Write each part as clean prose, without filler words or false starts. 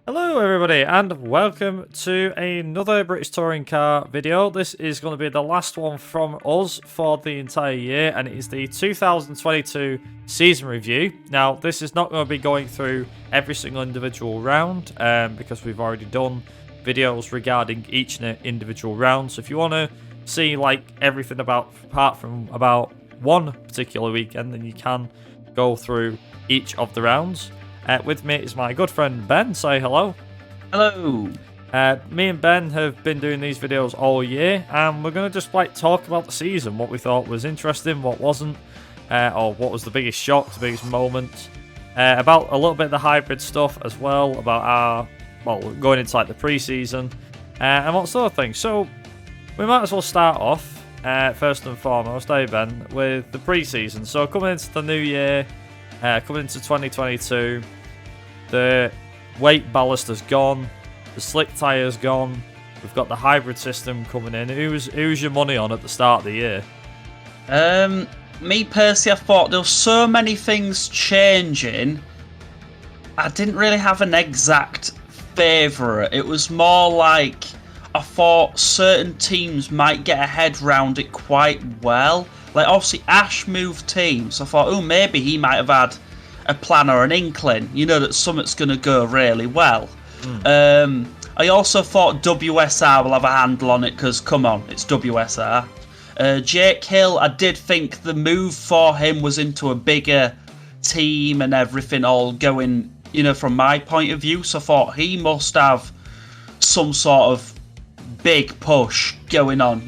Hello everybody and welcome to another British Touring Car video. This is going to be the last one from us for the entire year, and it is the 2022 season review. Now this is not going to be going through every single individual round because we've already done videos regarding each individual round. So if you want to see like everything apart from about one particular weekend, then you can go through each of the rounds. With me is my good friend Ben. Say hello. Hello. Me and Ben have been doing these videos all year, and we're going to just like talk about the season, what we thought was interesting, what wasn't, or what was the biggest shock, the biggest moment, about a little bit of the hybrid stuff as well, about going into like the pre-season, and what sort of things. So we might as well start off, first and foremost, Ben, with the pre-season. So coming into the new year, coming into 2022, the weight ballast has gone, the slick tyre's gone, we've got the hybrid system coming in. Who's your money on at the start of the year? Me personally, I thought there were so many things changing. I didn't really have an exact favourite. It was more like I thought certain teams might get a head round it quite well. Like obviously Ash moved teams, so I thought, oh, maybe he might have had a plan or an inkling, that something's going to go really well. I also thought WSR will have a handle on it because, come on, it's WSR. Jake Hill, I did think the move for him was into a bigger team and everything all going, from my point of view, so I thought he must have some sort of big push going on,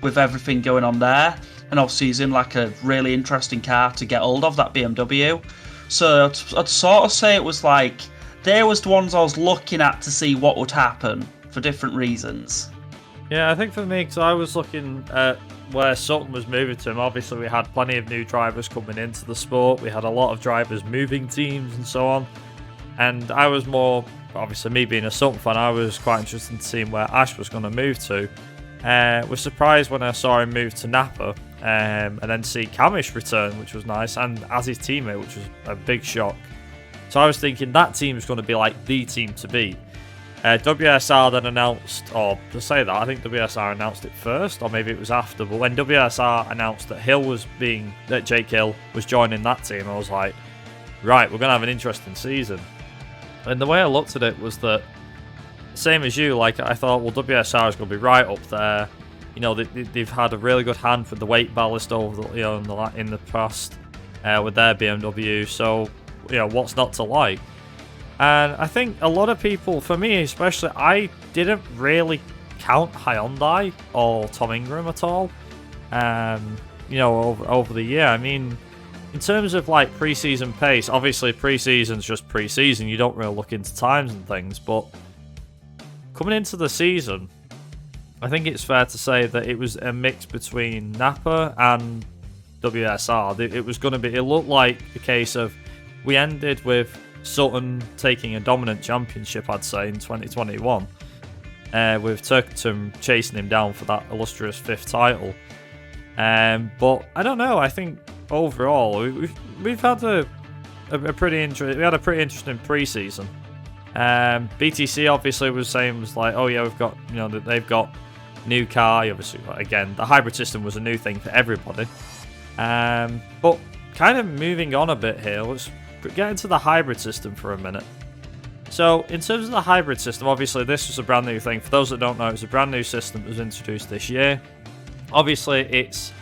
with everything going on there. And obviously he's in like a really interesting car to get hold of, that BMW. So I'd sort of say it was like, there was the ones I was looking at to see what would happen for different reasons. Yeah, I think for me, because I was looking at where Sutton was moving to him, obviously we had plenty of new drivers coming into the sport. We had a lot of drivers moving teams and so on. And I was more, obviously me being a Sutton fan, I was quite interested in seeing where Ash was going to move to. Was surprised when I saw him move to Napa. And then see Camish return, which was nice, and as his teammate, which was a big shock. So I was thinking that team is going to be like the team to beat. WSR then announced, or to say that, I think WSR announced it first, or maybe it was after, but when WSR announced that Jake Hill was joining that team, I was like, right, we're going to have an interesting season. And the way I looked at it was that, same as you, like I thought, well, WSR is going to be right up there. They've had a really good hand with the weight ballast over in the past with their BMW. So, what's not to like? And I think a lot of people, for me especially, I didn't really count Hyundai or Tom Ingram at all. Over the year. I mean, in terms of like pre-season pace, obviously pre-season's just pre-season. You don't really look into times and things, but coming into the season, I think it's fair to say that it was a mix between Napa and WSR. It looked like the case of, we ended with Sutton taking a dominant championship, I'd say, in 2021, with Turkington chasing him down for that illustrious 5th title. But I don't know, I think overall, we've had a pretty interesting pre-season. BTC obviously was saying, was like, oh yeah, we've got, they've got new car. Obviously, again, the hybrid system was a new thing for everybody. But kind of moving on a bit here, let's get into the hybrid system for a minute. So, in terms of the hybrid system, obviously this was a brand new thing. For those that don't know, it was a brand new system that was introduced this year. Obviously, it's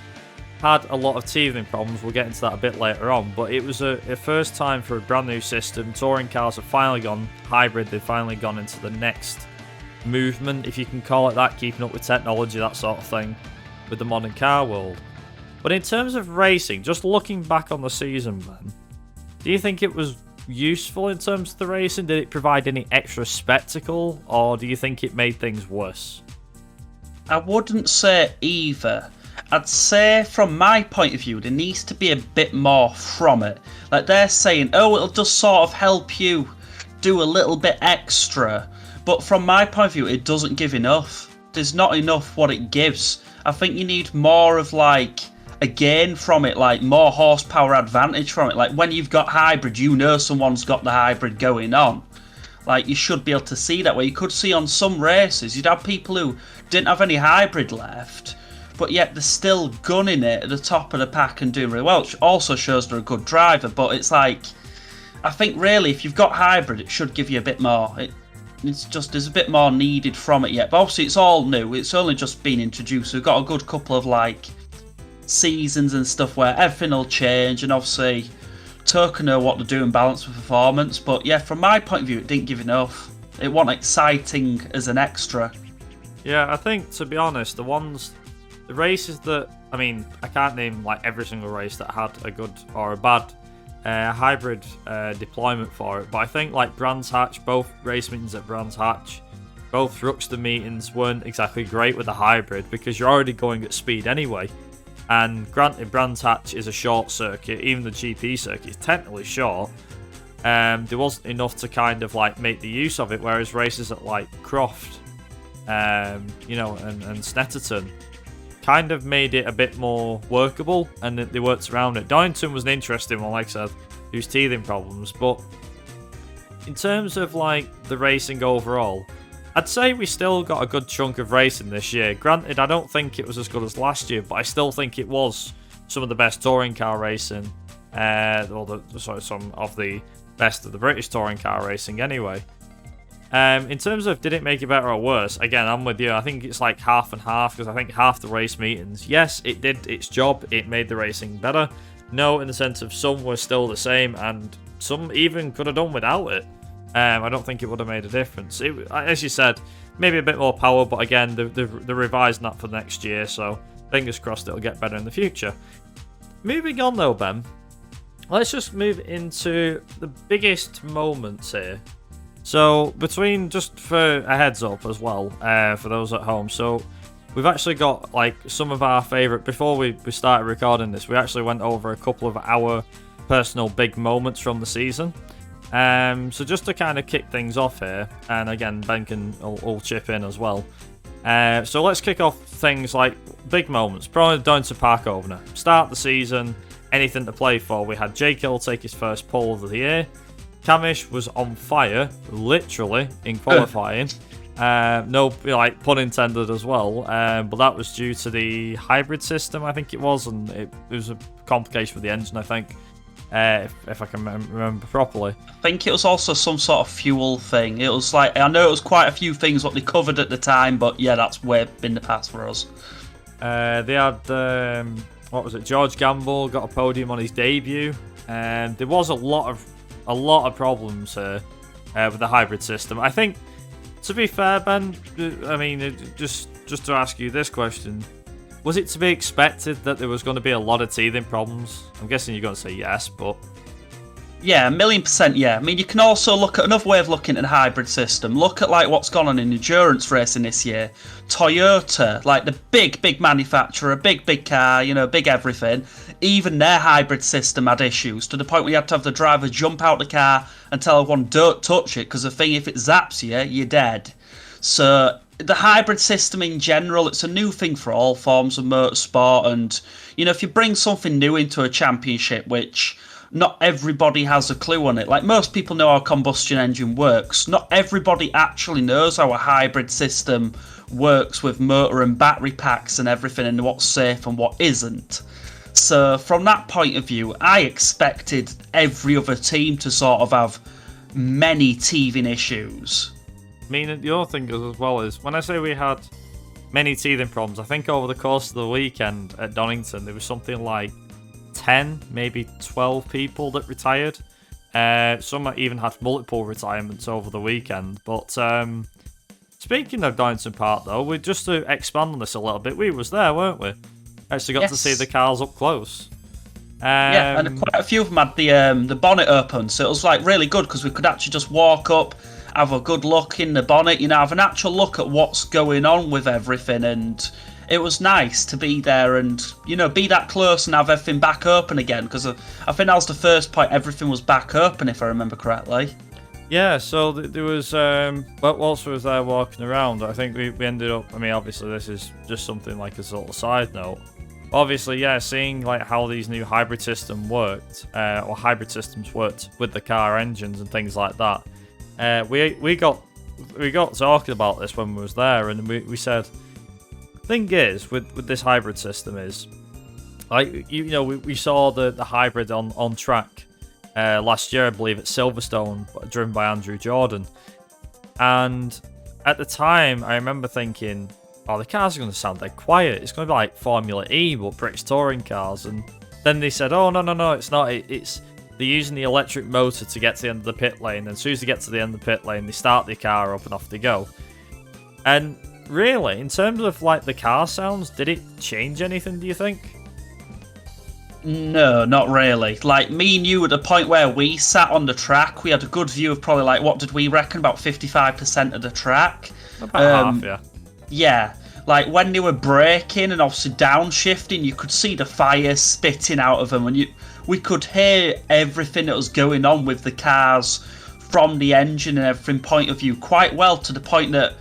had a lot of teething problems. We'll get into that a bit later on. But it was a first time for a brand new system. Touring cars have finally gone hybrid. They've finally gone into the next movement, if you can call it that, keeping up with technology, that sort of thing, with the modern car world. But in terms of racing, just looking back on the season, Ben, do you think it was useful in terms of the racing? Did it provide any extra spectacle, or do you think it made things worse? I wouldn't say either. I'd say from my point of view, there needs to be a bit more from it. Like they're saying, oh, it'll just sort of help you do a little bit extra. But from my point of view, it doesn't give enough. There's not enough what it gives. I think you need more of like a gain from it, like more horsepower advantage from it. Like when you've got hybrid, someone's got the hybrid going on. Like, you should be able to see that way. You could see on some races, you'd have people who didn't have any hybrid left, but yet they're still gunning it at the top of the pack and doing really well, which also shows they're a good driver. But it's like, I think really, if you've got hybrid, it should give you a bit more. It's just, there's a bit more needed from it yet. But obviously, it's all new. It's only just been introduced. We've got a good couple of, like, seasons and stuff where everything will change, and obviously Toka know what to do and balance with performance. But yeah, from my point of view, it didn't give enough. It wasn't exciting as an extra. Yeah, I think, to be honest, the races that, I mean, I can't name like every single race that had a good or a bad hybrid deployment for it, but I think like Brands Hatch, both race meetings at Brands Hatch, both Ruxton meetings weren't exactly great with the hybrid because you're already going at speed anyway. And granted, Brands Hatch is a short circuit, even the GP circuit is technically short. There wasn't enough to kind of like make the use of it, whereas races at like Croft, and Snetterton kind of made it a bit more workable, and they worked around it. Donington was an interesting one, like I said, whose teething problems, but in terms of like the racing overall, I'd say we still got a good chunk of racing this year. Granted, I don't think it was as good as last year, but I still think it was some of the best touring car racing, some of the best of the British touring car racing anyway. In terms of did it make it better or worse, again, I'm with you. I think it's like half and half, because I think half the race meetings, yes, it did its job. It made the racing better. No, in the sense of some were still the same, and some even could have done without it. I don't think it would have made a difference. As you said, maybe a bit more power, but again, they're revising that for next year, so fingers crossed it'll get better in the future. Moving on though, Ben, let's just move into the biggest moments here. So, just for a heads up as well, for those at home, so we've actually got like some of our favourite, before we started recording this, we actually went over a couple of our personal big moments from the season. So just to kind of kick things off here, and again, Ben can all chip in as well. So let's kick off things like big moments. Probably Donington Park opener. Start the season, anything to play for. We had Jake Hill take his first pole of the year. Camish was on fire, literally, in qualifying. No, like, pun intended as well. But that was due to the hybrid system, I think it was, and it was a complication with the engine, I think. If I can remember properly. I think it was also some sort of fuel thing. It was like, I know it was quite a few things what they covered at the time, but yeah, that's way in the past for us. They had, what was it, George Gamble got a podium on his debut, and there was a lot of problems here with the hybrid system. I think, to be fair, Ben, I mean, just to ask you this question, was it to be expected that there was going to be a lot of teething problems? I'm guessing you're going to say yes, but... Yeah, 1,000,000%, yeah. I mean, you can also look at another way of looking at the hybrid system. Look at like what's gone on in endurance racing this year. Toyota, like the big manufacturer, big car, big everything. Even their hybrid system had issues, to the point where you had to have the driver jump out the car and tell everyone, don't touch it, because the thing, if it zaps you, you're dead. So... the hybrid system in general, it's a new thing for all forms of motorsport, and if you bring something new into a championship, which not everybody has a clue on it, like most people know how a combustion engine works, not everybody actually knows how a hybrid system works with motor and battery packs and everything, and what's safe and what isn't. So from that point of view, I expected every other team to sort of have many teething issues. I mean, the other thing as well is, when I say we had many teething problems, I think over the course of the weekend at Donington, there was something like 10, maybe 12 people that retired. Some even had multiple retirements over the weekend. But speaking of Donington Park, though, just to expand on this a little bit, we was there, weren't we? Actually got to see the cars up close. Yeah, and quite a few of them had the bonnet open, so it was like really good because we could actually just walk up, have a good look in the bonnet, have an actual look at what's going on with everything, and it was nice to be there and, be that close and have everything back open again, because I think that was the first point, everything was back open, if I remember correctly. Yeah, so there was, whilst we was there walking around, I think we ended up, I mean, obviously this is just something like a sort of side note, obviously, yeah, seeing like how these new hybrid systems worked with the car engines and things like that, we got talking about this when we was there, and we said, thing is with this hybrid system is, like, we saw the hybrid on track last year, I believe, at Silverstone, driven by Andrew Jordan, and at the time I remember thinking, oh, the cars are going to sound dead quiet. It's going to be like Formula E, but British touring cars. And then they said, oh, no, it's not. It's they're using the electric motor to get to the end of the pit lane. And as soon as they get to the end of the pit lane, they start the car up and off they go. And really, in terms of like the car sounds, did it change anything, do you think? No, not really. Like, me and you, at the point where we sat on the track, we had a good view of probably, like, what did we reckon? About 55% of the track. About half, yeah. Yeah, like when they were braking and obviously downshifting, you could see the fire spitting out of them, and we could hear everything that was going on with the cars from the engine and everything point of view quite well, to the point that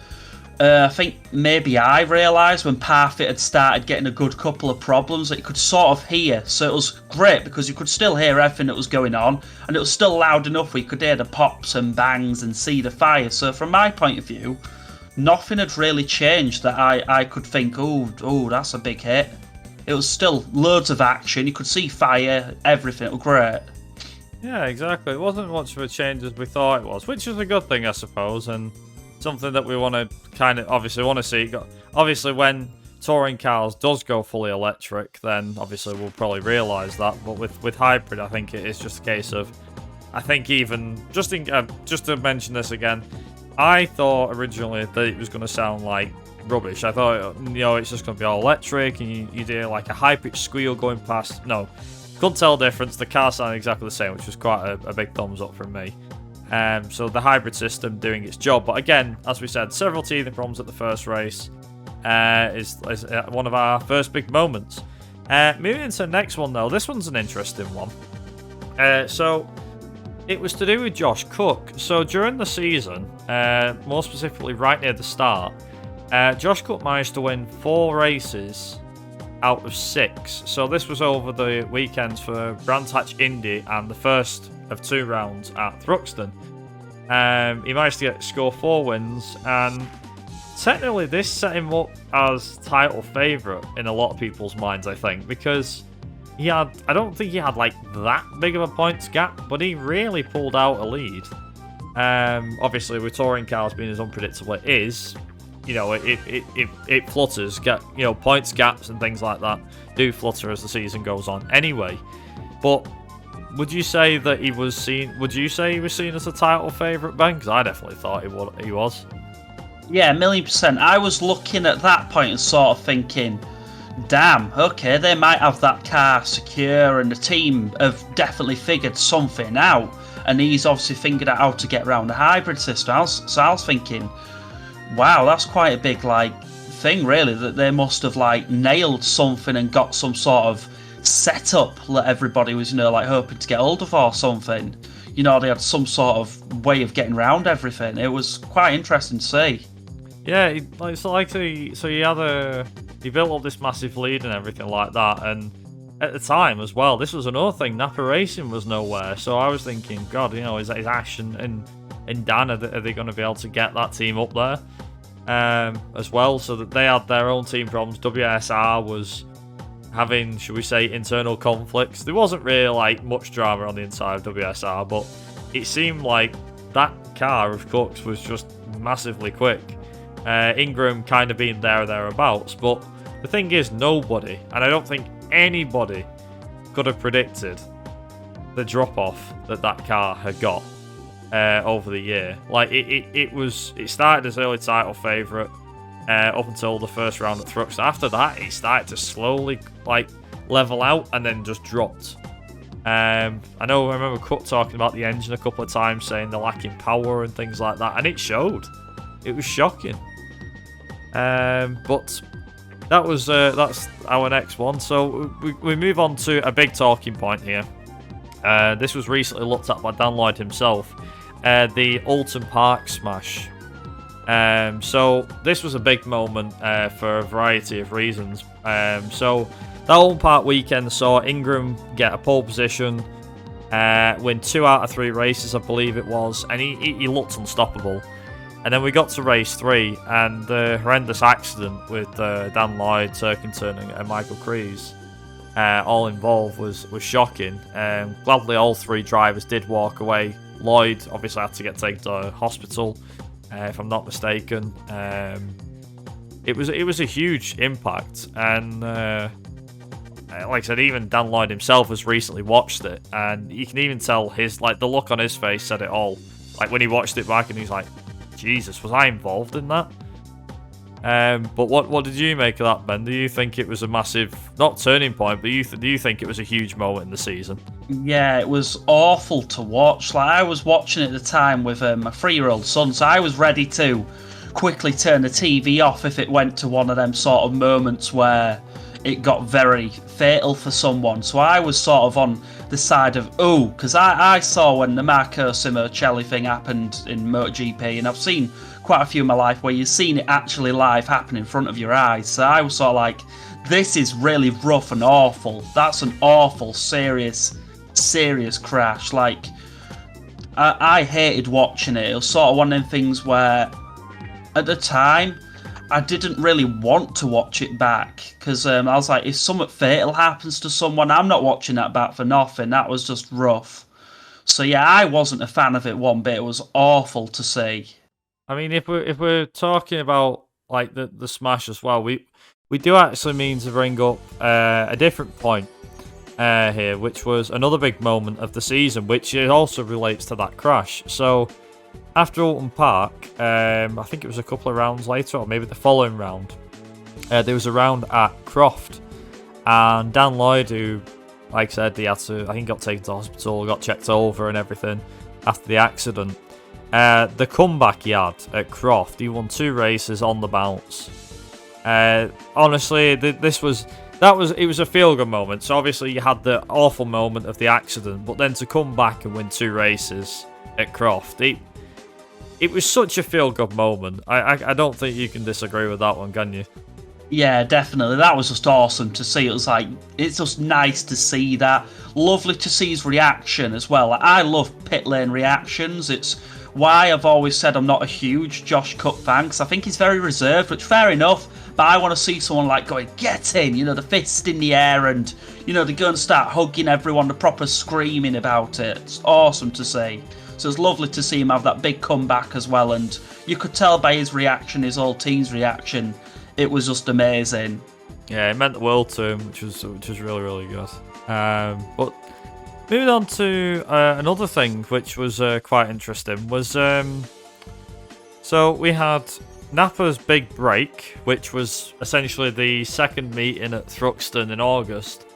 I think maybe I realised when Parfit had started getting a good couple of problems that you could sort of hear. So it was great because you could still hear everything that was going on, and it was still loud enough where you could hear the pops and bangs and see the fire. So from my point of view, nothing had really changed that I could think, oh, that's a big hit. It was still loads of action. You could see fire, everything. It was great. Yeah, exactly. It wasn't much of a change as we thought it was, which is a good thing, I suppose, and something that we want to kind of obviously want to see. Obviously, when touring cars does go fully electric, then obviously we'll probably realise that. But with hybrid, I think it is just a case of, I think even just to mention this again, I thought originally that it was going to sound like rubbish. I thought, it's just going to be all electric, and you'd hear like a high-pitched squeal going past. No, couldn't tell the difference. The car sounded exactly the same, which was quite a big thumbs up from me. So the hybrid system doing its job. But again, as we said, several teething problems at the first race is one of our first big moments. Moving into the next one, though, this one's an interesting one. So it was to do with Josh Cook. So during the season, more specifically right near the start, Josh Cook managed to win 4 races out of 6. So this was over the weekends for Brands Hatch Indy and the first of 2 rounds at Thruxton. He managed to score 4 wins, and technically this set him up as title favourite in a lot of people's minds, I think, because I don't think he had like that big of a points gap, but he really pulled out a lead. Obviously, with touring cars being as unpredictable it is, it flutters. Points gaps and things like that do flutter as the season goes on. Anyway, but would you say that he was seen? Would you say he was seen as a title favourite, Ben? Because I definitely thought he was. Yeah, 1,000,000%. I was looking at that point and sort of thinking, damn, okay, they might have that car secure, and the team have definitely figured something out, and he's obviously figured out how to get around the hybrid system. So I was thinking, wow, that's quite a big thing, really, that they must have nailed something and got some sort of setup that everybody was hoping to get hold of or something. They had some sort of way of getting around everything. It was quite interesting to see. Yeah, he built up this massive lead and everything like that, and at the time as well, this was another thing. Napa Racing was nowhere, so I was thinking, God, is Ash and Dan, are they going to be able to get that team up there as well? So that they had their own team problems. WSR was having, should we say, internal conflicts. There wasn't really much drama on the inside of WSR, but it seemed like that car of Cook's was just massively quick. Ingram kind of being there or thereabouts, but the thing is, nobody, and I don't think anybody, could have predicted the drop-off that car had got over the year. It started as early title favourite up until the first round at Thruxton. After that, it started to slowly level out and then just dropped. I remember Cook talking about the engine a couple of times, saying they're lacking power and things like that, and it showed. It was shocking. But that's our next one. So we move on to a big talking point here. This was recently looked at by Dan Lloyd himself. The Alton Park smash. So this was a big moment for a variety of reasons. So that Alton Park weekend saw Ingram get a pole position, win 2 out of 3 races, I believe it was, and he looked unstoppable. And then we got to race 3, and the horrendous accident with Dan Lloyd, Turkington, and Michael Kreese all involved was shocking. Gladly, all 3 drivers did walk away. Lloyd obviously had to get taken to hospital, if I'm not mistaken. It was a huge impact, and like I said, even Dan Lloyd himself has recently watched it, and you can even tell the look on his face said it all. Like when he watched it back, and he's like, Jesus, was I involved in that? But what did you make of that, Ben? Do you think it was a massive, not turning point, but do you think it was a huge moment in the season? Yeah, it was awful to watch. Like, I was watching at the time with my 3-year-old son, so I was ready to quickly turn the TV off if it went to one of them sort of moments where it got very fatal for someone. So I was sort of on the side of, because I saw when the Marco Simoncelli thing happened in MotoGP, and I've seen quite a few in my life where you've seen it actually live happen in front of your eyes. So I was sort of like, this is really rough and awful. That's an awful, serious crash. Like, I hated watching it. It was sort of one of them things where, at the time, I didn't really want to watch it back, because I was like, if something fatal happens to someone, I'm not watching that back for nothing. That was just rough. So yeah, I wasn't a fan of it one bit. It was awful to see. I mean, if we're talking about like the smash as well, we do actually mean to bring up a different point here, which was another big moment of the season, which it also relates to that crash. So after Alton Park, I think it was a couple of rounds later, or maybe the following round, there was a round at Croft, and Dan Lloyd, who, like I said, I think got taken to hospital, got checked over and everything after the accident. The comeback he had at Croft, he won 2 races on the bounce. Honestly, it was a feel-good moment. So obviously you had the awful moment of the accident, but then to come back and win 2 races at Croft, it was such a feel-good moment. I don't think you can disagree with that one, can you? Yeah, definitely. That was just awesome to see. It was like, it's just nice to see that. Lovely to see his reaction as well. I love pit lane reactions. It's why I've always said I'm not a huge Josh Cup fan, because I think he's very reserved, which fair enough, but I want to see someone like going, get in, the fist in the air, and, they're going to start hugging everyone, the proper screaming about it. It's awesome to see. So it's lovely to see him have that big comeback as well, and you could tell by his reaction, his whole team's reaction, it was just amazing. Yeah, it meant the world to him, which was really, really good. But moving on to another thing which was quite interesting was so we had Napa's big break, which was essentially the second meeting at Thruxton in August,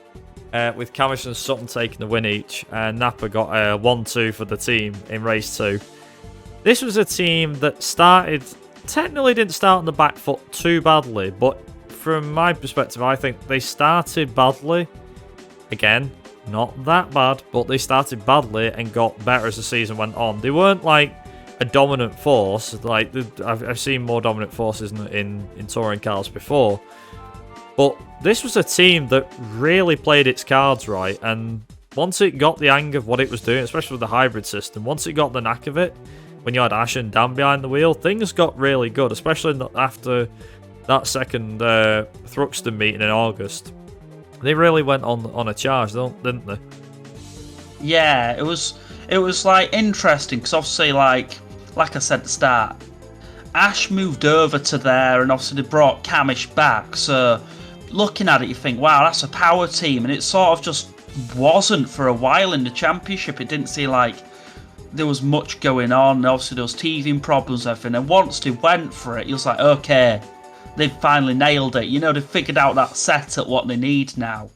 with Camish and Sutton taking the win each, and Napa got a 1-2 for the team in race 2. This was a team that technically didn't start on the back foot too badly, but from my perspective, I think they started badly. Again, not that bad, but they started badly and got better as the season went on. They weren't like a dominant force. Like I've seen more dominant forces in touring cars before, but this was a team that really played its cards right. And once it got the hang of what it was doing, especially with the hybrid system, once it got the knack of it, when you had Ash and Dan behind the wheel, things got really good, especially after that second Thruxton meeting in August. They really went on a charge, didn't they? Yeah, it was like interesting, because obviously, like I said at the start, Ash moved over to there, and obviously they brought Camish back. So looking at it, you think, wow, that's a power team, and it sort of just wasn't for a while in the championship. It didn't seem like there was much going on. Obviously, there was teething problems and everything. And once they went for it, you was like, okay, they've finally nailed it. They've figured out that setup, what they need now.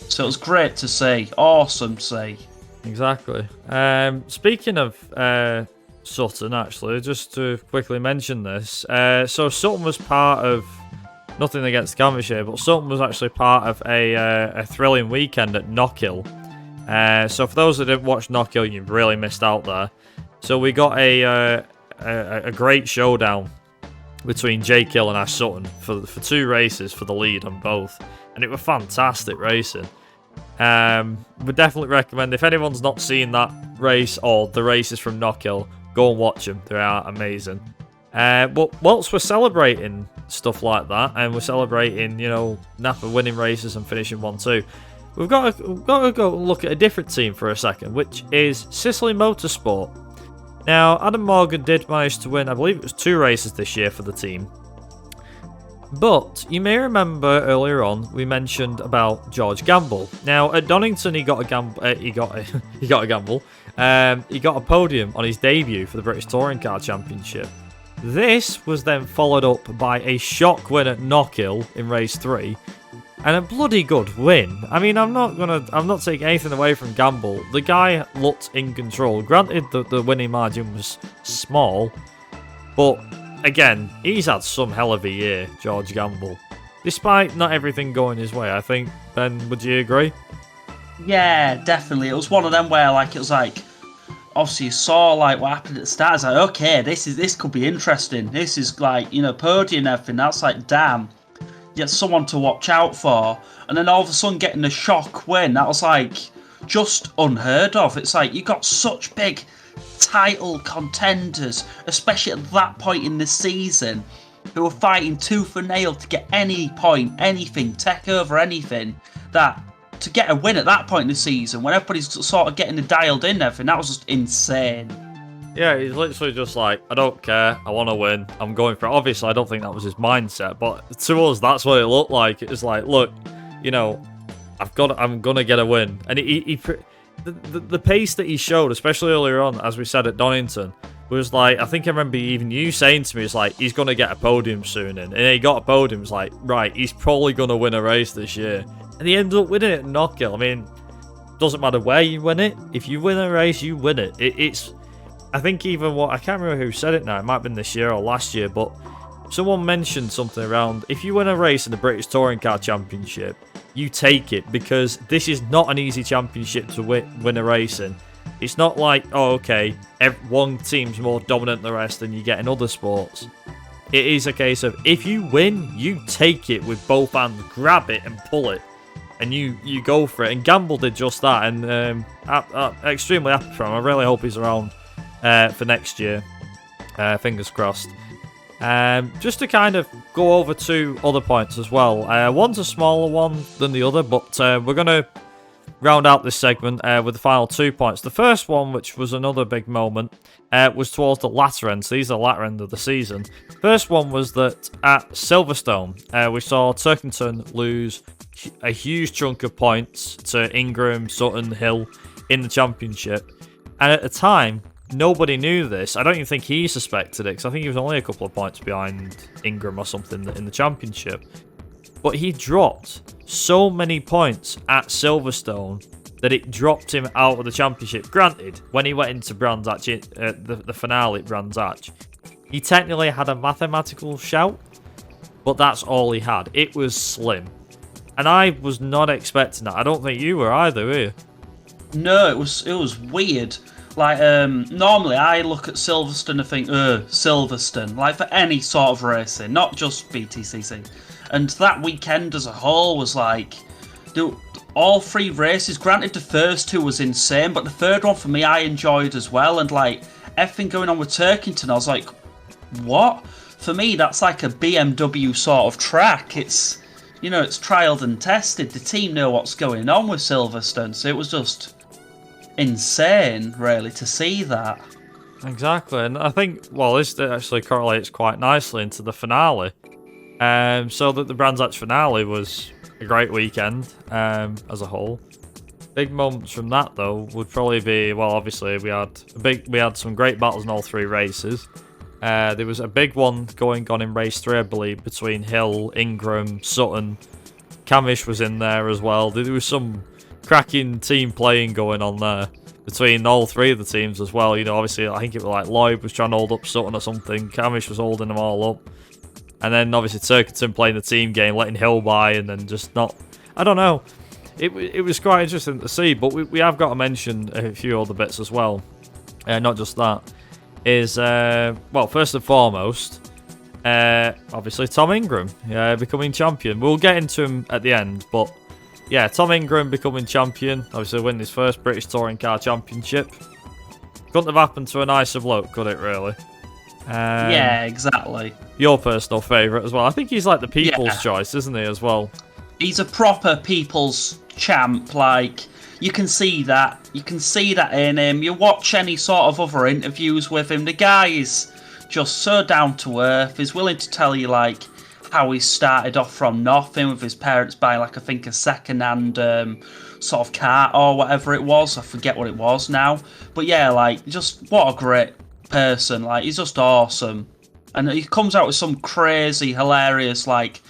So it was great to see. Awesome to see. Exactly. Speaking of Sutton, actually, just to quickly mention this. So Sutton was part of, nothing against Camish here, but Sutton was actually part of a thrilling weekend at Knockhill. So for those that didn't watch Knockhill, you've really missed out there. So we got a great showdown between Jake Hill and Ash Sutton for 2 races for the lead on both, and it was fantastic racing. Would definitely recommend, if anyone's not seen that race or the races from Knockhill, go and watch them. They are amazing. But whilst we're celebrating stuff like that, and we're celebrating, Napa winning races and finishing 1-2, we've got to go look at a different team for a second, which is Sicily Motorsport. Now, Adam Morgan did manage to win, I believe it was 2 races this year for the team. But you may remember earlier on we mentioned about George Gamble. Now at Donington he got a gamble. He got a gamble. He got a podium on his debut for the British Touring Car Championship. This was then followed up by a shock win at Knockhill in race 3, and a bloody good win. I mean, I'm not taking anything away from Gamble. The guy looked in control. Granted, the winning margin was small, but again, he's had some hell of a year, George Gamble. Despite not everything going his way, I think. Ben, would you agree? Yeah, definitely. It was one of them where it was obviously you saw what happened at the start. It's okay, this could be interesting. This is podium and everything. That's damn. Yet someone to watch out for. And then all of a sudden getting a shock win, that was just unheard of. It's you got such big title contenders, especially at that point in the season, who were fighting tooth and nail to get any point, anything, take over anything, that to get a win at that point in the season, when everybody's sort of getting dialed in and everything, that was just insane. Yeah, he's literally just I don't care, I want to win, I'm going for it. Obviously, I don't think that was his mindset, but to us, that's what it looked like. It was look, I'm gonna get a win. And the pace that he showed, especially earlier on, as we said at Donington, was I think I remember even you saying to me, it's he's going to get a podium soon. And he got a podium. It's right, he's probably going to win a race this year. And he ended up winning it at Knockhill. I mean, doesn't matter where you win it. If you win a race, you win it. It's, I think even I can't remember who said it now. It might have been this year or last year, but someone mentioned something around, if you win a race in the British Touring Car Championship, you take it, because this is not an easy championship to win a race in. It's not one team's more dominant than the rest than you get in other sports. It is a case of, if you win, you take it with both hands, grab it and pull it, and you go for it. And Gamble did just that, and I'm extremely happy for him. I really hope he's around for next year. Fingers crossed. Just to kind of go over 2 other points as well. One's a smaller one than the other, but we're going to round out this segment with the final 2 points. The first one, which was another big moment, was towards the latter end. So these are the latter end of the season. First one was that at Silverstone, we saw Turkington lose a huge chunk of points to Ingram, Sutton, Hill in the championship. And at the time, nobody knew this. I don't even think he suspected it, because I think he was only a couple of points behind Ingram or something in the championship. But he dropped so many points at Silverstone that it dropped him out of the championship. Granted, when he went into Brands Hatch, the finale at Brands Hatch, he technically had a mathematical shout, but that's all he had. It was slim. And I was not expecting that. I don't think you were either, were you? No, it was weird. Normally I look at Silverstone and think, Silverstone, for any sort of racing, not just BTCC. And that weekend as a whole was all 3 races. Granted, the first 2 was insane, but the third one for me I enjoyed as well. And everything going on with Turkington, I was like, what? For me, that's like a BMW sort of track. It's, it's trialed and tested. The team know what's going on with Silverstone, so it was just insane, really, to see that. Exactly, and I think, this actually correlates quite nicely into the finale. So that the Brands Hatch finale was a great weekend as a whole. Big moments from that, though, would probably be, obviously we had some great battles in all 3 races. There was a big one going on in race 3, I believe, between Hill, Ingram, Sutton. Camish was in there as well. There was some cracking team playing going on there between all 3 of the teams as well. Obviously, I think it was Lloyd was trying to hold up Sutton or something. Camish was holding them all up. And then obviously Turkington playing the team game, letting Hill by, and then just not... I don't know. It was quite interesting to see, but we have got to mention a few other bits as well. Not just that. Is, first and foremost, obviously Tom Ingram becoming champion. We'll get into him at the end, but yeah, Tom Ingram becoming champion. Obviously, winning his first British Touring Car Championship. Couldn't have happened to a nicer bloke, could it, really? Yeah, exactly. Your personal favourite as well. I think he's like the people's choice, isn't he, as well? He's a proper people's champ. Like, you can see that. You can see that in him. You watch any sort of other interviews with him, the guy is just so down to earth. He's willing to tell you, like, how he started off from nothing with his parents buying, like, I think a second-hand sort of car or whatever it was. I forget what it was now. But yeah, like, just what a great person. Like, he's just awesome. And he comes out with some crazy, hilarious, like,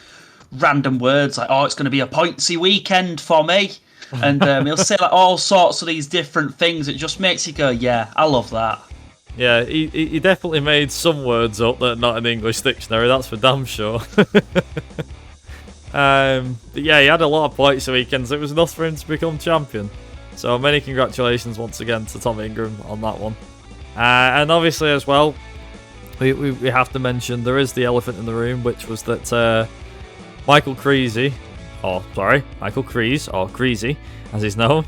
random words like, oh, it's going to be a pointsy weekend for me. And he'll say like all sorts of these different things. It just makes you go, yeah, I love that. Yeah, he definitely made some words up that are not in the English dictionary, that's for damn sure. But yeah, he had a lot of points weekends. It was enough for him to become champion. So many congratulations once again to Tom Ingram on that one. And obviously as well, we have to mention there is the elephant in the room, which was that Michael Creasy, or Creasy, as he's known,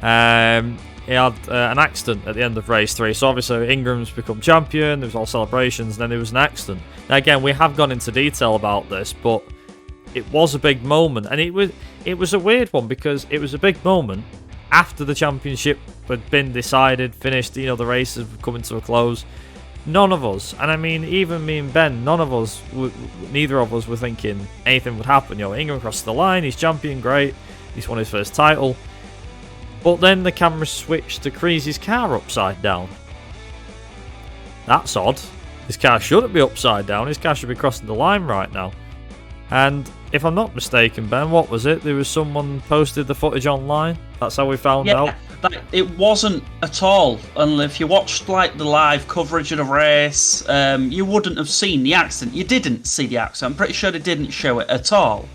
he had an accident at the end of race 3. So obviously Ingram's become champion, there was all celebrations, and then there was an accident. Now again, we have gone into detail about this, but it was a big moment, and it was a weird one because it was a big moment after the championship had been decided, finished, the races were coming to a close. None of us, and I mean even me and Ben, neither of us were thinking anything would happen. Ingram crossed the line, he's champion, great, he's won his first title. But then the camera switched to Creasy's car upside down. That's odd. His car shouldn't be upside down, his car should be crossing the line right now. And if I'm not mistaken, Ben, what was it? There was someone posted the footage online. That's how we found out. Yeah, it wasn't at all. And if you watched like the live coverage of the race, you wouldn't have seen the accident. You didn't see the accident. I'm pretty sure they didn't show it at all.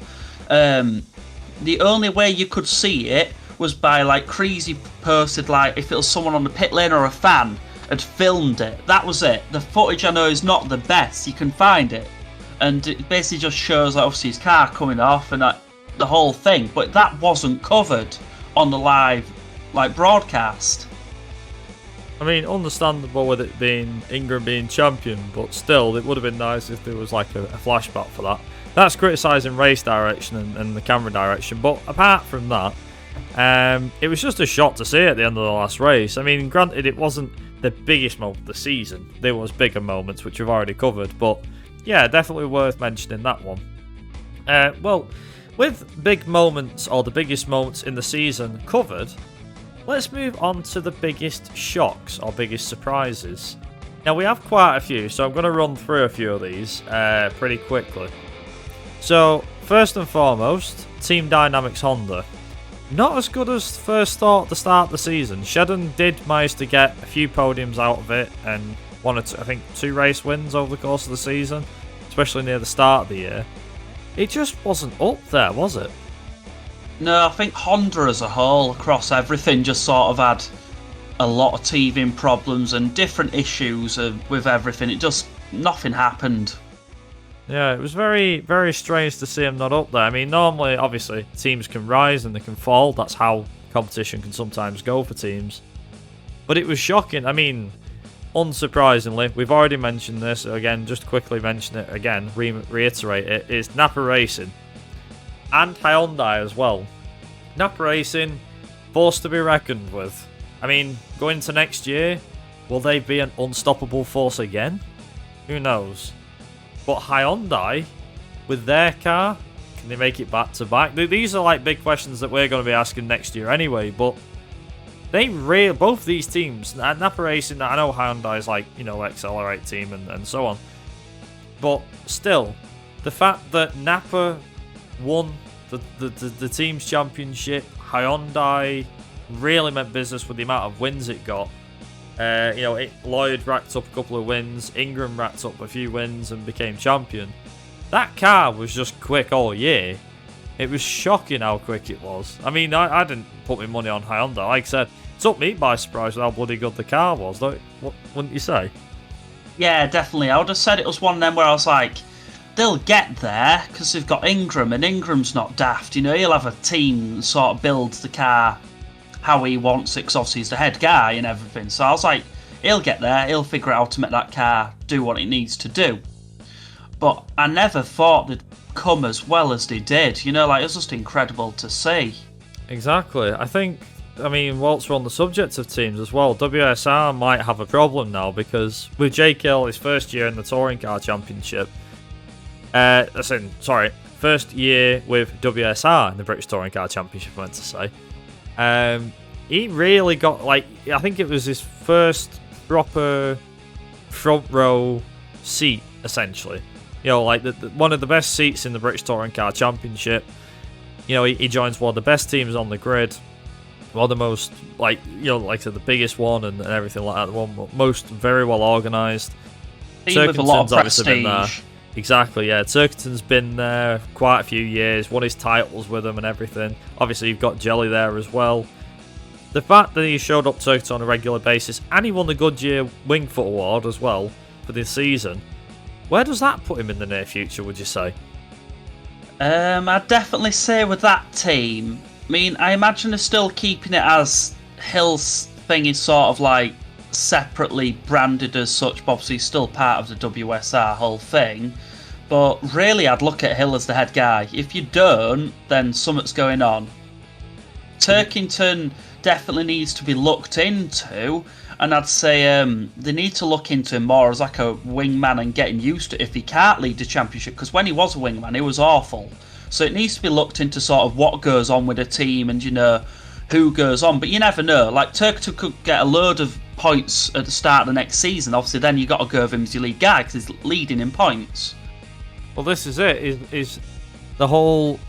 The only way you could see it was by like Creasy posted like if it was someone on the pit lane or a fan had filmed it. That was it. The footage I know is not the best. You can find it. And it basically just shows like, obviously his car coming off and the whole thing, but that wasn't covered on the live broadcast. I mean, understandable with it being Ingram being champion, but still, it would have been nice if there was like a flashback for that. That's criticising race direction and the camera direction, but apart from that, it was just a shot to see at the end of the last race. I mean, granted, it wasn't the biggest moment of the season. There was bigger moments, which we've already covered, but yeah, definitely worth mentioning that one. Well, with big moments, or the biggest moments in the season covered, let's move on to the biggest shocks or biggest surprises. Now, we have quite a few, so I'm going to run through a few of these pretty quickly. So, first and foremost, Team Dynamics Honda. Not as good as first thought at the start of the season. Shedden did manage to get a few podiums out of it and I think 2 race wins over the course of the season, especially near the start of the year. It just wasn't up there, was it? No, I think Honda as a whole, across everything, just sort of had a lot of teething problems and different issues with everything. Nothing happened. Yeah, it was very, very strange to see him not up there. I mean, normally, obviously, teams can rise and they can fall. That's how competition can sometimes go for teams. But it was shocking. I mean, unsurprisingly, we've already mentioned this. Again, just quickly mention it again, reiterate it, is Napa Racing. And Hyundai as well. Napa Racing, force to be reckoned with. I mean, going into next year, will they be an unstoppable force again? Who knows? But Hyundai, with their car, can they make it back to back? These are like big questions that we're going to be asking next year anyway, but both these teams, Napa Racing, I know Hyundai's like, Accelerate team and so on, but still, the fact that Napa won the team's championship, Hyundai really meant business with the amount of wins it got. Lloyd racked up a couple of wins, Ingram racked up a few wins and became champion. That car was just quick all year. It was shocking how quick it was. I mean, I didn't put my money on Hyundai. Like I said, it took me by surprise with how bloody good the car was, wouldn't you say? Yeah, definitely. I would have said it was one of them where I was like, they'll get there because they've got Ingram, and Ingram's not daft. He'll have a team that sort of builds the car how he wants it, because obviously he's the head guy and everything. So I was like, he'll get there, he'll figure out how to make that car do what it needs to do. But I never thought they'd come as well as they did. It was just incredible to see. Exactly. Whilst we're on the subject of teams as well, WSR might have a problem now, because with Jake Hill, his first year in the Touring Car Championship, first year with WSR in the British Touring Car Championship, I meant to say, he really got, I think it was his first proper front row seat, essentially. One of the best seats in the British Touring Car Championship. He joins one of the best teams on the grid. One of the most, I said, the biggest one and everything like that. The one most very well organised. Team with a lot of prestige. Been there. Exactly, yeah. Turkington's been there quite a few years, won his titles with them and everything. Obviously, you've got Jelly there as well. The fact that he showed up Turkington on a regular basis, and he won the Goodyear Wingfoot Award as well for this season, where does that put him in the near future, would you say? I'd definitely say with that team, I imagine they're still keeping it as Hill's thing is sort of separately branded as such, but obviously he's still part of the WSR whole thing. But really, I'd look at Hill as the head guy. If you don't, then something's going on. Turkington definitely needs to be looked into, and I'd say they need to look into him more as a wingman and getting used to it if he can't lead the championship, because when he was a wingman, it was awful. So it needs to be looked into sort of what goes on with a team and, who goes on. But you never know. Turkington could get a load of points at the start of the next season. Obviously, then you got to go with him as your lead guy because he's leading in points. Well, this is it. Is the whole...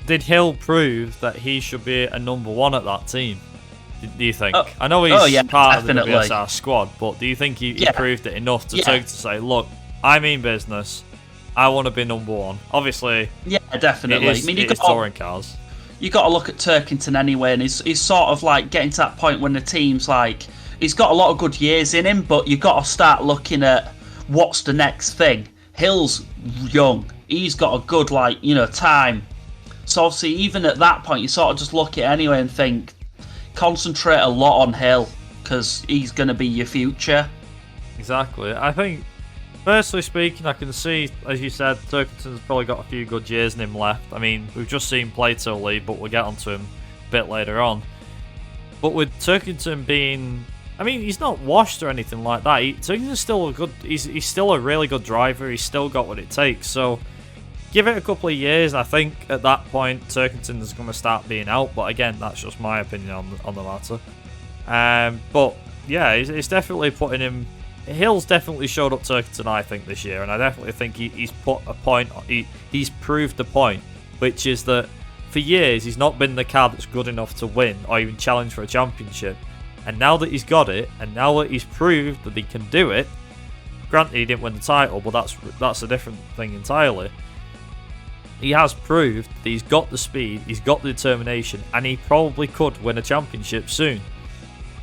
Did Hill prove that he should be a number one at that team? Do you think? I know he's part definitely. Of the WSR squad, but do you think he proved it enough to Turk to say, look, I mean business, I want to be number one? Obviously, yeah, definitely. It's touring cars. You got to look at Turkington anyway, and he's sort of getting to that point when the team's he's got a lot of good years in him, but you got to start looking at what's the next thing. Hill's young, he's got a good time. So obviously, even at that point, you sort of just look at it anyway and think, concentrate a lot on Hill, because he's going to be your future. Exactly. I think, personally speaking, I can see, as you said, Turkington's probably got a few good years in him left. We've just seen Plato leave, but we'll get onto him a bit later on. But with Turkington being... he's not washed or anything like that. Turkington's still he's still a really good driver. He's still got what it takes. So, give it a couple of years. I think at that point, Turkington is going to start being out. But again, that's just my opinion on the matter. But yeah, it's definitely putting him... Hill's definitely showed up Turkington, I think, this year. And I definitely think he's put a point... He's proved the point, which is that for years, he's not been the car that's good enough to win or even challenge for a championship. And now that he's got it, and now that he's proved that he can do it, granted he didn't win the title, but that's a different thing entirely. He has proved that he's got the speed, he's got the determination, and he probably could win a championship soon.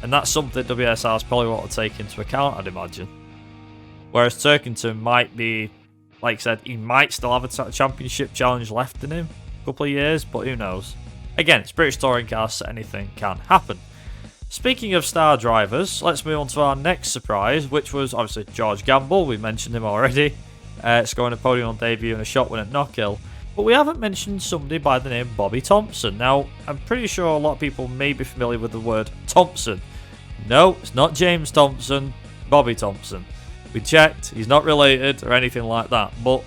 And that's something that WSR's probably want to take into account, I'd imagine. Whereas Turkington might be, like I said, he might still have a championship challenge left in him a couple of years, but who knows. Again, it's British Touring Cars, so anything can happen. Speaking of star drivers, let's move on to our next surprise, which was obviously George Gamble. We mentioned him already. Scoring a podium on debut and a shot win at Knockhill. But we haven't mentioned somebody by the name Bobby Thompson. Now, I'm pretty sure a lot of people may be familiar with the word Thompson. No, it's not James Thompson, Bobby Thompson. We checked, he's not related or anything like that. But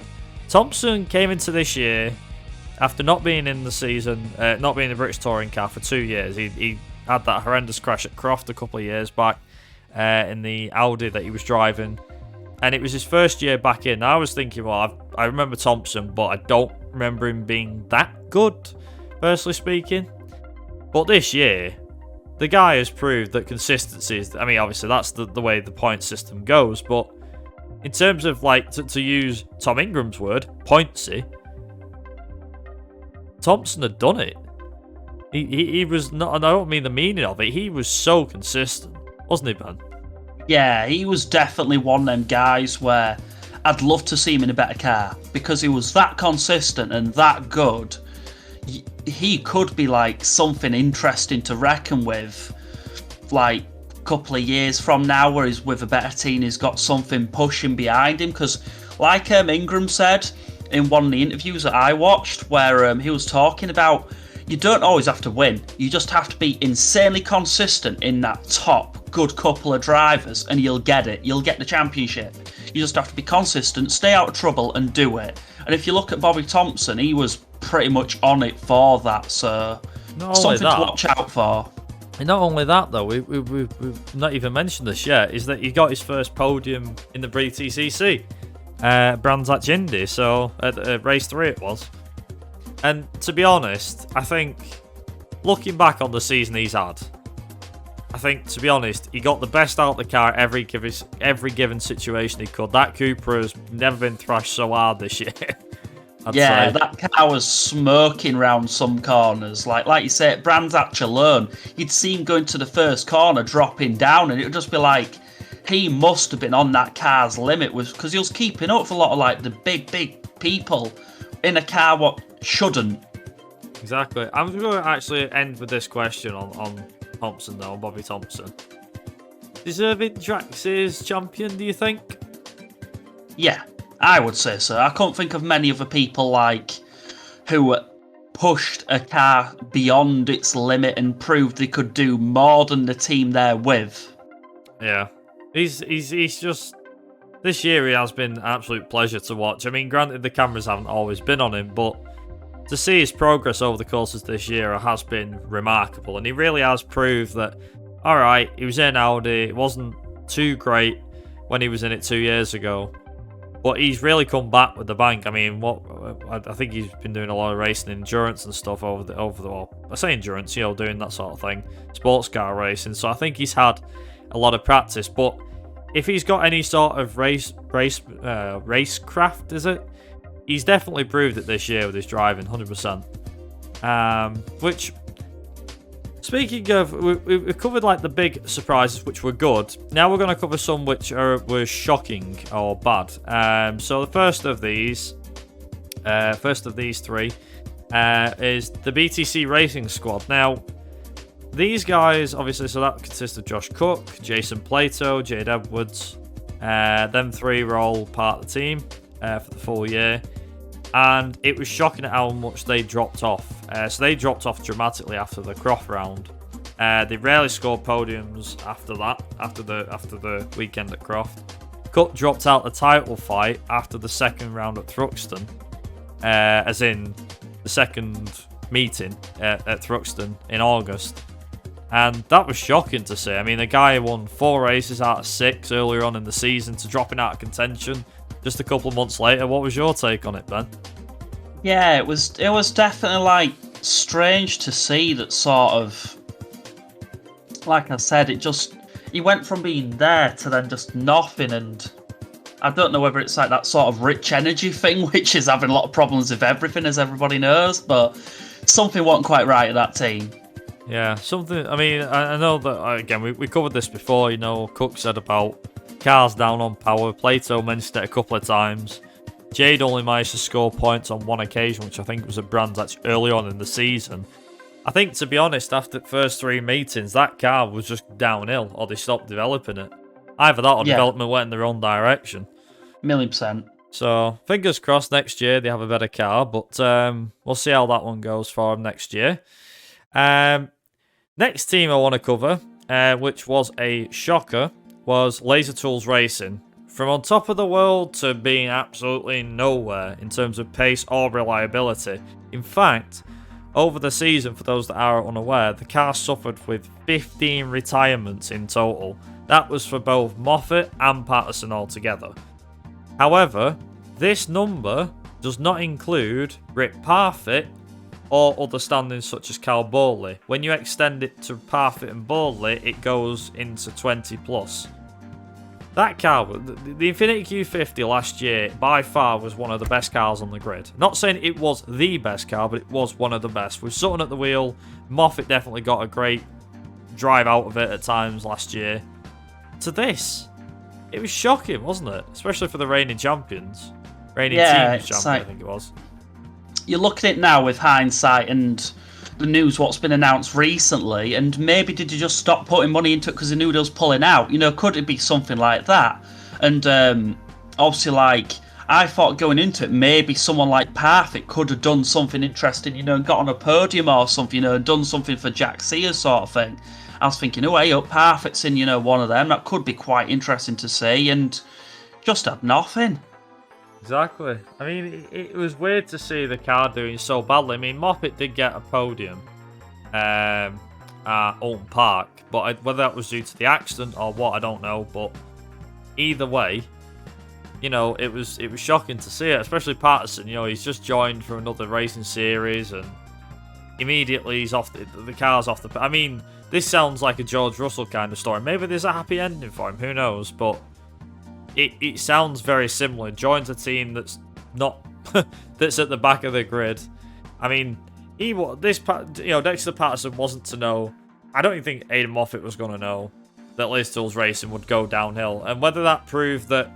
Thompson came into this year after not being in the season, not being in the British Touring Car for 2 years. He had that horrendous crash at Croft a couple of years back in the Audi that he was driving. And it was his first year back in. I was thinking, well, I remember Thompson, but I don't remember him being that good, personally speaking. But this year, the guy has proved that consistency is... obviously, that's the way the point system goes. But in terms of, to use Tom Ingram's word, pointsy, Thompson had done it. He was not... And I don't mean the meaning of it. He was so consistent. Wasn't he, Ben? Yeah, he was definitely one of them guys where I'd love to see him in a better car because he was that consistent and that good. He could be like something interesting to reckon with, like a couple of years from now, where he's with a better team, he's got something pushing behind him. Because, like Ingram said in one of the interviews that I watched, where he was talking about, you don't always have to win. You just have to be insanely consistent in that top good couple of drivers, and you'll get it. You'll get the championship. You just have to be consistent, stay out of trouble, and do it. And if you look at Bobby Thompson, he was pretty much on it for that, so something to watch out for. And not only that, though, we've not even mentioned this yet, is that he got his first podium in the BTCC, Brands Hatch Indy, so at race 3 it was. And to be honest, I think, looking back on the season he's had, I think, to be honest, he got the best out of the car every given situation he could. That Cooper has never been thrashed so hard this year. I'd say. That car was smoking round some corners. Like you say, Brands Hatch alone, you'd see him going to the first corner, dropping down, and it would just be like, he must have been on that car's limit, because he was keeping up with a lot of like the big people in a car what shouldn't. Exactly. I'm going to actually end with this question on Thompson, though, on Bobby Thompson. Deserving Track Series champion, do you think? Yeah, I would say so. I can't think of many other people who pushed a car beyond its limit and proved they could do more than the team they're with. Yeah. He's just... This year he has been an absolute pleasure to watch. I mean, granted, the cameras haven't always been on him, but to see his progress over the course of this year has been remarkable. And he really has proved that, alright, he was in Audi, it wasn't too great when he was in it 2 years ago, but he's really come back with the bank. I mean, I think he's been doing a lot of racing, endurance and stuff over the I say endurance, doing that sort of thing, sports car racing. So I think he's had a lot of practice, but if he's got any sort of racecraft, is it? He's definitely proved it this year with his driving, 100%. Which, speaking of, we've covered like the big surprises, which were good. Now we're going to cover some which were shocking or bad. So the first of these three is the BTC Racing Squad. Now, these guys, obviously, so that consists of Josh Cook, Jason Plato, Jade Edwards. Them three were all part of the team for the full year. And it was shocking at how much they dropped off. So they dropped off dramatically after the Croft round. They rarely scored podiums after that, after the weekend at Croft. Cook dropped out the title fight after the second round at Thruxton. As in the second meeting at Thruxton in August. And that was shocking to see. I mean, the guy won 4 races out of 6 earlier on in the season to dropping out of contention just a couple of months later. What was your take on it, Ben? Yeah, it was definitely strange to see that sort of, like I said, he went from being there to then just nothing, and I don't know whether it's like that sort of rich energy thing, which is having a lot of problems with everything, as everybody knows, but something wasn't quite right at that team. Yeah, something. I mean, I know that, again, we covered this before. Cook said about cars down on power. Plato mentioned it a couple of times. Jade only managed to score points on one occasion, which I think was at Brands Hatch early on in the season. I think, to be honest, after the first 3 meetings, that car was just downhill, or they stopped developing it. Either that or development went in their own direction. 1,000,000%. So, fingers crossed next year they have a better car, but we'll see how that one goes for them next year. Next team I want to cover, which was a shocker, was Laser Tools Racing. From on top of the world to being absolutely nowhere in terms of pace or reliability. In fact, over the season, for those that are unaware, the car suffered with 15 retirements in total. That was for both Moffat and Patterson altogether. However, this number does not include Rick Parfitt or other standings such as Cal Bowley. When you extend it to Parfitt and Bowley, it goes into 20 plus. That car, the Infiniti Q50 last year, by far was one of the best cars on the grid. Not saying it was the best car, but it was one of the best. With Sutton at the wheel, Moffat definitely got a great drive out of it at times last year. To this, it was shocking, wasn't it? Especially for the reigning champions. Reigning Yeah, teams it's champion, like, I think it was. you look at it now with hindsight and the news, what's been announced recently, and maybe did you just stop putting money into it because the knew they was pulling out? You know, could it be something like that? And obviously, like, I thought going into it, maybe someone like Parfit could have done something interesting, you know, and got on a podium or something, you know, and done something for Jack Sears sort of thing. I was thinking, oh, hey, up, Parfit's in, you know, one of them. That could be quite interesting to see, and just had nothing. Exactly. I mean, it was weird to see the car doing so badly. I mean, Moffat did get a podium at Oulton Park, but whether that was due to the accident or what, I don't know. But either way, you know, it was shocking to see it, especially Patterson. You know, he's just joined for another racing series, and immediately he's off. The car's off the. I mean, this sounds like a George Russell kind of story. Maybe there's a happy ending for him. Who knows? But it sounds very similar. Joins a team that's not that's at the back of the grid. I mean, Dexter Patterson wasn't to know. I don't even think Aidan Moffat was going to know that Liz Tools Racing would go downhill, and whether that proved that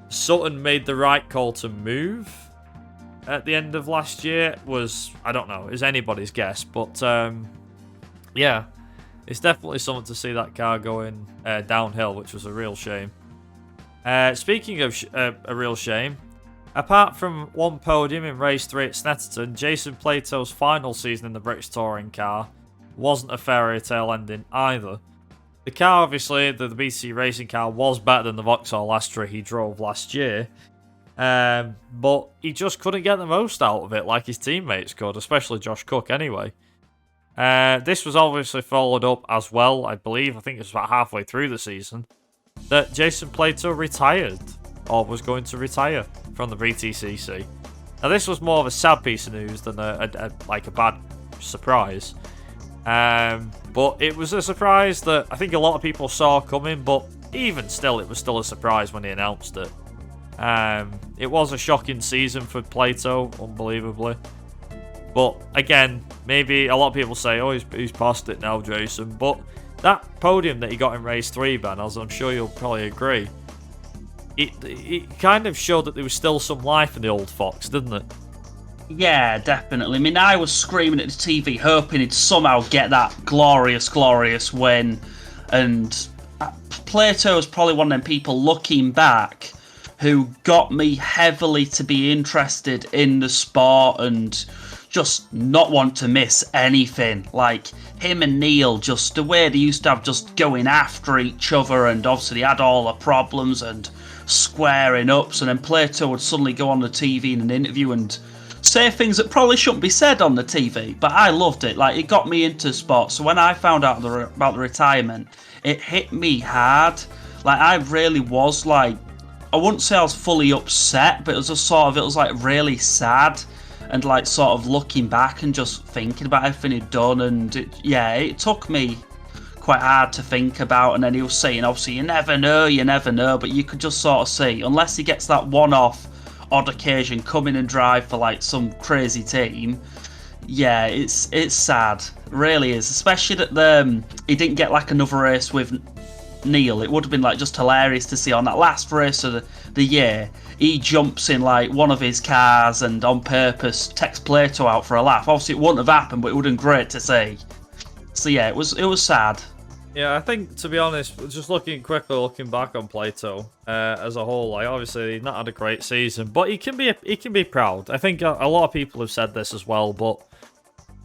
Sutton made the right call to move at the end of last year was, I don't know, is anybody's guess. But yeah, it's definitely something to see that car going downhill, which was a real shame. Speaking of a real shame, apart from one podium in race 3 at Snetterton, Jason Plato's final season in the British Touring car wasn't a fairy tale ending either. The car, obviously, the BTCC racing car, was better than the Vauxhall Astra he drove last year, but he just couldn't get the most out of it like his teammates could, especially Josh Cook anyway. This was obviously followed up as well, I believe, I think it was about halfway through the season, that Jason Plato retired, or was going to retire from the BTCC. Now, this was more of a sad piece of news than a bad surprise. But it was a surprise that I think a lot of people saw coming, but even still, it was still a surprise when he announced it. It was a shocking season for Plato, unbelievably. But again, maybe a lot of people say, oh, he's past it now, Jason. But that podium that he got in race 3, Ben, as I'm sure you'll probably agree, it kind of showed that there was still some life in the old fox, didn't it? Yeah, definitely. I mean, I was screaming at the TV, hoping he'd somehow get that glorious, glorious win. And Plato was probably one of them people looking back who got me heavily to be interested in the sport and just not want to miss anything. Like, him and Neil, just the way they used to have just going after each other, and obviously they had all the problems and squaring ups, and then Plato would suddenly go on the TV in an interview and say things that probably shouldn't be said on the TV, but I loved it. Like, it got me into sports. So when I found out about the retirement, it hit me hard. Like, I really was, like, I wouldn't say I was fully upset, but it was a sort of, it was like really sad, and like sort of looking back and just thinking about everything he'd done, and it took me quite hard to think about. And then he was saying, obviously, you never know, but you could just sort of see, unless he gets that one-off odd occasion, come in and drive for like some crazy team, yeah, it's sad, it really is, especially that he didn't get like another race with Neil. It would have been like just hilarious to see on that last race of the year, he jumps in like one of his cars and on purpose takes Plato out for a laugh. Obviously it wouldn't have happened, but it would have been great to see. So yeah, it was sad. Yeah, I think, to be honest, just looking back on Plato as a whole, like, obviously he's not had a great season, but he can be proud. I think a lot of people have said this as well, but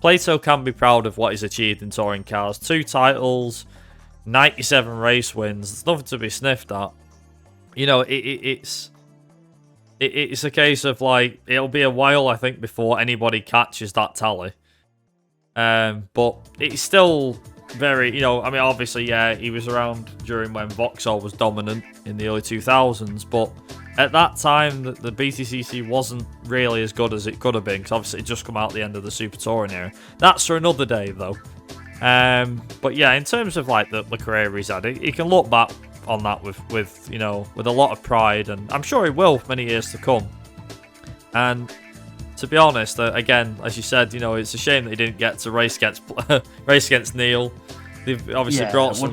Plato can be proud of what he's achieved in touring cars. 2 titles, 97 race wins. There's nothing to be sniffed at. You know, it's a case of, like, it'll be a while, I think, before anybody catches that tally. But it's still very, you know, I mean, obviously, yeah, he was around during when Vauxhall was dominant in the early 2000s, but at that time, the BTCC wasn't really as good as it could have been, because obviously it just come out at the end of the Super Touring era. That's for another day, though. But yeah, in terms of, like, the career he's had, he can look back on that with you know, with a lot of pride, and I'm sure he will for many years to come. And to be honest, again, as you said, you know, it's a shame that he didn't get to race against Neil, They've obviously brought some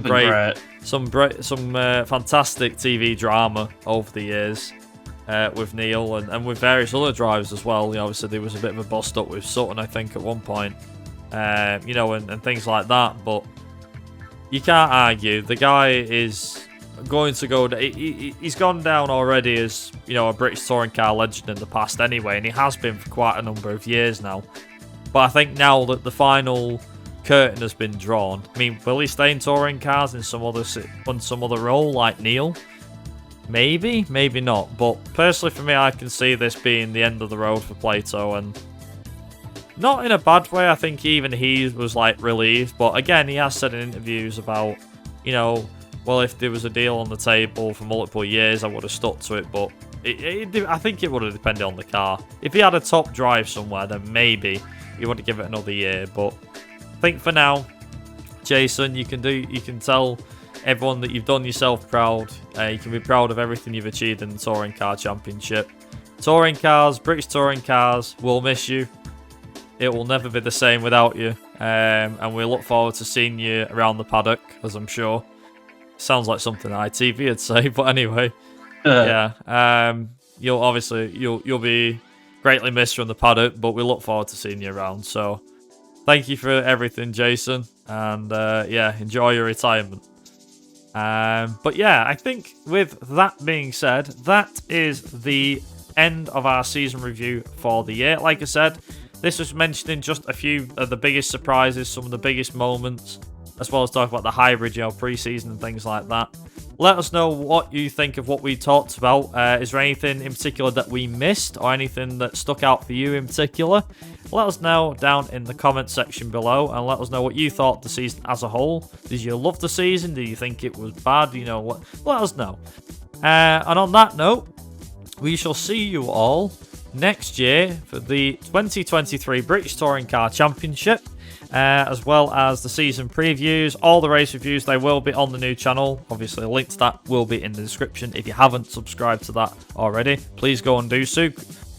fantastic TV drama over the years with Neil and with various other drivers as well. Obviously there was a bit of a bust up with Sutton, I think, at one point, and things like that. But you can't argue. The guy is going to go. He's gone down already as a British touring car legend in the past anyway, and he has been for quite a number of years now. But I think now that the final curtain has been drawn, I mean, will he stay in touring cars in some other role like Neil? Maybe not. But personally, for me, I can see this being the end of the road for Plato, and not in a bad way. I think even he was relieved. But again, he has said in interviews about, well, if there was a deal on the table for multiple years, I would have stuck to it. But I think it would have depended on the car. If he had a top drive somewhere, then maybe he would give it another year. But I think for now, Jason, you can tell everyone that you've done yourself proud. You can be proud of everything you've achieved in the Touring Car Championship. Touring cars, British touring cars, will miss you. It will never be the same without you. And we look forward to seeing you around the paddock, as I'm sure. Sounds like something ITV would say, but anyway. Yeah. You'll be greatly missed from the paddock, but we look forward to seeing you around. So thank you for everything, Jason. And enjoy your retirement. But yeah, I think with that being said, that is the end of our season review for the year. Like I said, this was mentioning just a few of the biggest surprises, some of the biggest moments, as well as talk about the hybrid, pre-season and things like that. Let us know what you think of what we talked about. Is there anything in particular that we missed, or anything that stuck out for you in particular? Let us know down in the comment section below, and let us know what you thought of the season as a whole. Did you love the season? Did you think it was bad? Let us know. And on that note, we shall see you all next year for the 2023 British Touring Car Championship, as well as the season previews, all the race reviews. They will be on the new channel. Obviously, a link to that will be in the description. If you haven't subscribed to that already, please go and do so.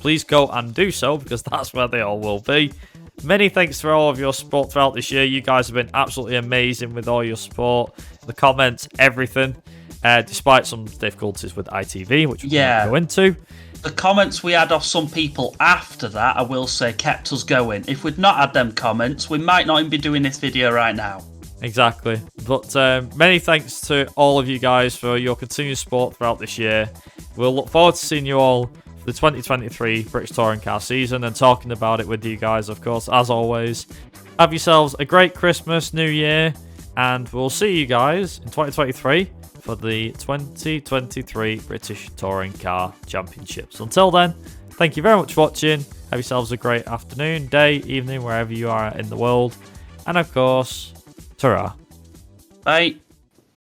Because that's where they all will be. Many thanks for all of your support throughout this year. You guys have been absolutely amazing with all your support, the comments, everything. Despite some difficulties with ITV, which we won't go into. The comments we had off some people after that, I will say, kept us going. If we'd not had them comments, we might not even be doing this video right now. Exactly. But many thanks to all of you guys for your continued support throughout this year. We'll look forward to seeing you all for the 2023 British Touring Car season and talking about it with you guys, of course, as always. Have yourselves a great Christmas, New Year, and we'll see you guys in 2023 for the 2023 British Touring Car Championships. Until then, thank you very much for watching. Have yourselves a great afternoon, day, evening, wherever you are in the world. And of course, ta-ra. Bye.